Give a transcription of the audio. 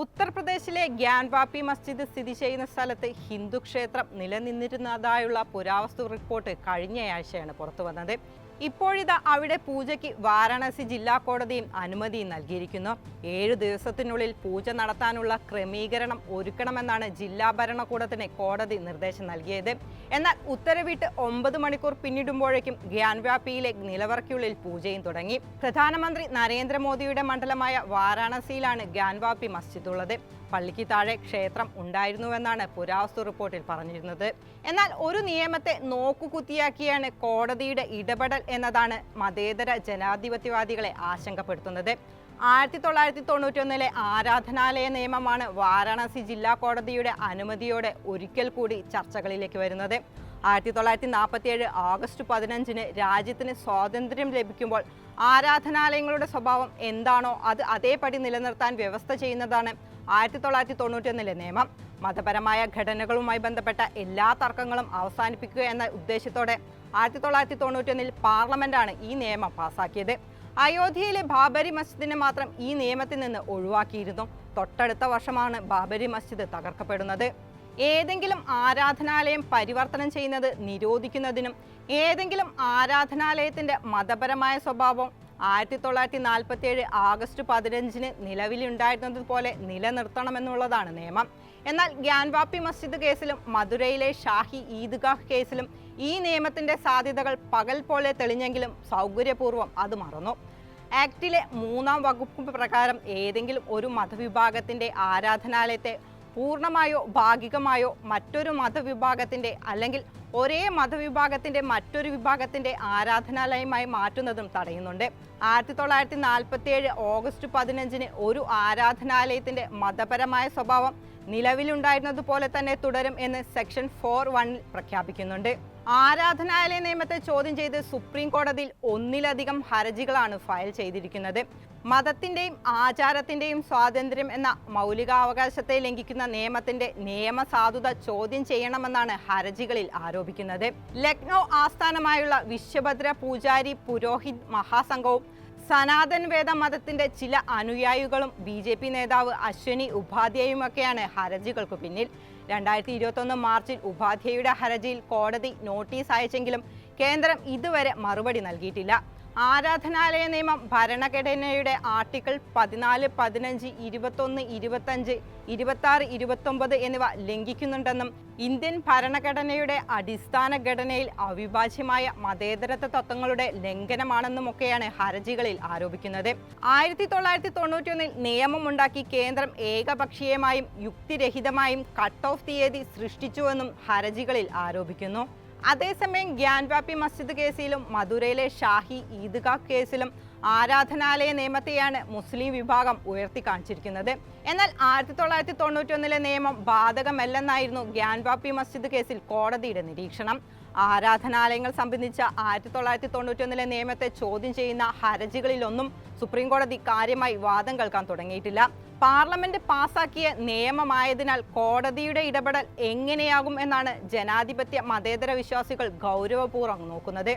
ഉത്തർപ്രദേശിലെ ഗ്യാൻവാപ്പി മസ്ജിദ് സ്ഥിതി ചെയ്യുന്ന സ്ഥലത്ത് ഹിന്ദു ക്ഷേത്രം നിലനിന്നിരുന്നതായുള്ള പുരാവസ്തു റിപ്പോർട്ട് കഴിഞ്ഞയാഴ്ചയാണ് പുറത്തുവന്നത്. ഇപ്പോഴിതാ അവിടെ പൂജയ്ക്ക് വാരാണസി ജില്ലാ കോടതിയും അനുമതി നൽകിയിരിക്കുന്നു. 7 ദിവസത്തിനുള്ളിൽ പൂജ നടത്താനുള്ള ക്രമീകരണം ഒരുക്കണമെന്നാണ് ജില്ലാ ഭരണകൂടത്തിന് കോടതി നിർദ്ദേശം നൽകിയത്. എന്നാൽ ഉത്തരവിട്ട് 9 മണിക്കൂർ പിന്നിടുമ്പോഴേക്കും ഗ്യാൻവാപ്പിയിലെ നിലവറയ്ക്കുള്ളിൽ പൂജയും തുടങ്ങി. പ്രധാനമന്ത്രി നരേന്ദ്രമോദിയുടെ മണ്ഡലമായ വാരാണസിയിലാണ് ഗ്യാൻവാപ്പി മസ്ജിദ് ഉള്ളത്. പള്ളിക്ക് താഴെ ക്ഷേത്രം ഉണ്ടായിരുന്നുവെന്നാണ് പുരാവസ്തു റിപ്പോർട്ടിൽ പറഞ്ഞിരുന്നത്. എന്നാൽ ഒരു നിയമത്തെ നോക്കുകുത്തിയാക്കിയാണ് കോടതിയുടെ ഇടപെടൽ എന്നതാണ് മതേതര ജനാധിപത്യവാദികളെ ആശങ്കപ്പെടുത്തുന്നത്. 1991 ആരാധനാലയ നിയമമാണ് വാരാണസി ജില്ലാ കോടതിയുടെ അനുമതിയോടെ ഒരിക്കൽ കൂടി ചർച്ചകളിലേക്ക് വരുന്നത്. 1947 ഓഗസ്റ്റ് 15 രാജ്യത്തിന് സ്വാതന്ത്ര്യം ലഭിക്കുമ്പോൾ ആരാധനാലയങ്ങളുടെ സ്വഭാവം എന്താണോ അത് അതേപടി നിലനിർത്താൻ വ്യവസ്ഥ ചെയ്യുന്നതാണ് 1991 നിയമം. മതപരമായ ഘടനകളുമായി ബന്ധപ്പെട്ട എല്ലാ തർക്കങ്ങളും അവസാനിപ്പിക്കുക എന്ന ഉദ്ദേശത്തോടെ 1991 പാർലമെന്റാണ് ഈ നിയമം പാസാക്കിയത്. അയോധ്യയിലെ ബാബരി മസ്ജിദിനെ മാത്രം ഈ നിയമത്തിൽ നിന്ന് ഒഴിവാക്കിയിരുന്നു. തൊട്ടടുത്ത വർഷമാണ് ബാബരി മസ്ജിദ് തകർക്കപ്പെടുന്നത്. ഏതെങ്കിലും ആരാധനാലയം പരിവർത്തനം ചെയ്യുന്നത് നിരോധിക്കുന്നതിനും ഏതെങ്കിലും ആരാധനാലയത്തിന്റെ മതപരമായ സ്വഭാവം 1947 ആഗസ്റ്റ് 15 നിലവിലുണ്ടായിരുന്നതുപോലെ നിലനിർത്തണമെന്നുള്ളതാണ് നിയമം. എന്നാൽ ഗ്യാൻവാപ്പി മസ്ജിദ് കേസിലും മധുരയിലെ ഷാഹി ഈദ്ഗാഹ് കേസിലും ഈ നിയമത്തിന്റെ സാധ്യതകൾ പകൽ പോലെ തെളിഞ്ഞെങ്കിലും സൗകര്യപൂർവ്വം അത് മറന്നു. ആക്ടിലെ 3-ാം വകുപ്പ് പ്രകാരം ഏതെങ്കിലും ഒരു മതവിഭാഗത്തിന്റെ ആരാധനാലയത്തെ പൂർണ്ണമായോ ഭാഗികമായോ മറ്റൊരു മതവിഭാഗത്തിന്റെ അല്ലെങ്കിൽ ഒരേ മതവിഭാഗത്തിന്റെ മറ്റൊരു വിഭാഗത്തിന്റെ ആരാധനാലയമായി മാറ്റുന്നതും തടയുന്നുണ്ട്. 1947 ഓഗസ്റ്റ് 15 ഒരു ആരാധനാലയത്തിന്റെ മതപരമായ സ്വഭാവം നിലവിലുണ്ടായിരുന്നതുപോലെ തന്നെ തുടരും എന്ന് സെക്ഷൻ 4(1) പ്രഖ്യാപിക്കുന്നുണ്ട്. ആരാധനാലയ നിയമത്തെ ചോദ്യം ചെയ്ത് സുപ്രീം കോടതിയിൽ 1-ലധികം ഹർജികളാണ് ഫയൽ ചെയ്തിരിക്കുന്നത്. മതത്തിന്റെയും ആചാരത്തിന്റെയും സ്വാതന്ത്ര്യം എന്ന മൗലികാവകാശത്തെ ലംഘിക്കുന്ന നിയമത്തിന്റെ നിയമസാധുത ചോദ്യം ചെയ്യണമെന്നാണ് ഹർജികളിൽ ആരോപിക്കുന്നത്. ലക്നൗ ആസ്ഥാനമായുള്ള വിശ്വഭദ്ര പൂജാരി പുരോഹിത് മഹാസംഘവും സനാതൻ വേദ മതത്തിന്റെ ചില അനുയായികളും BJP നേതാവ് അശ്വനി ഉപാധ്യായുമൊക്കെയാണ് ഹർജികൾക്ക് പിന്നിൽ. 2021 മാർച്ചിൽ ഉപാധ്യായയുടെ ഹർജിയിൽ കോടതി നോട്ടീസ് അയച്ചെങ്കിലും കേന്ദ്രം ഇതുവരെ മറുപടി നൽകിയിട്ടില്ല. ആരാധനാലയ നിയമം ഭരണഘടനയുടെ ആർട്ടിക്കിൾ 14, 15, 21, 25, 26, 29 എന്നിവ ലംഘിക്കുന്നുണ്ടെന്നും ഇന്ത്യൻ ഭരണഘടനയുടെ അടിസ്ഥാന ഘടനയിൽ അവിഭാജ്യമായ മതേതരത്വ തത്വങ്ങളുടെ ലംഘനമാണെന്നുമൊക്കെയാണ് ഹർജികളിൽ ആരോപിക്കുന്നത്. 1991 നിയമമുണ്ടാക്കി കേന്ദ്രം ഏകപക്ഷീയമായും യുക്തിരഹിതമായും കട്ട് ഓഫ് തീയതി സൃഷ്ടിച്ചുവെന്നും ഹർജികളിൽ ആരോപിക്കുന്നു. അതേസമയം ഗ്യാൻവാപ്പി മസ്ജിദ് കേസിലും മധുരയിലെ ഷാഹി ഈദ്ഗാഹ് കേസിലും ആരാധനാലയ നിയമത്തെയാണ് മുസ്ലിം വിഭാഗം ഉയർത്തിക്കാണിച്ചിരിക്കുന്നത്. എന്നാൽ 1991 നിയമം ബാധകമല്ലെന്നായിരുന്നു ഗ്യാൻവാപ്പി മസ്ജിദ് കേസിൽ കോടതിയുടെ നിരീക്ഷണം. ആരാധനാലയങ്ങൾ സംബന്ധിച്ച 1991 നിയമത്തെ ചോദ്യം ചെയ്യുന്ന ഹർജികളിലൊന്നും സുപ്രീം കോടതി കാര്യമായി വാദം കേൾക്കാൻ തുടങ്ങിയിട്ടില്ല. പാർലമെന്റ് പാസാക്കിയ നിയമമായതിനാൽ കോടതിയുടെ ഇടപെടൽ എങ്ങനെയാകും എന്നാണ് ജനാധിപത്യ മതേതര വിശ്വാസികൾ ഗൗരവപൂർവ്വം നോക്കുന്നത്.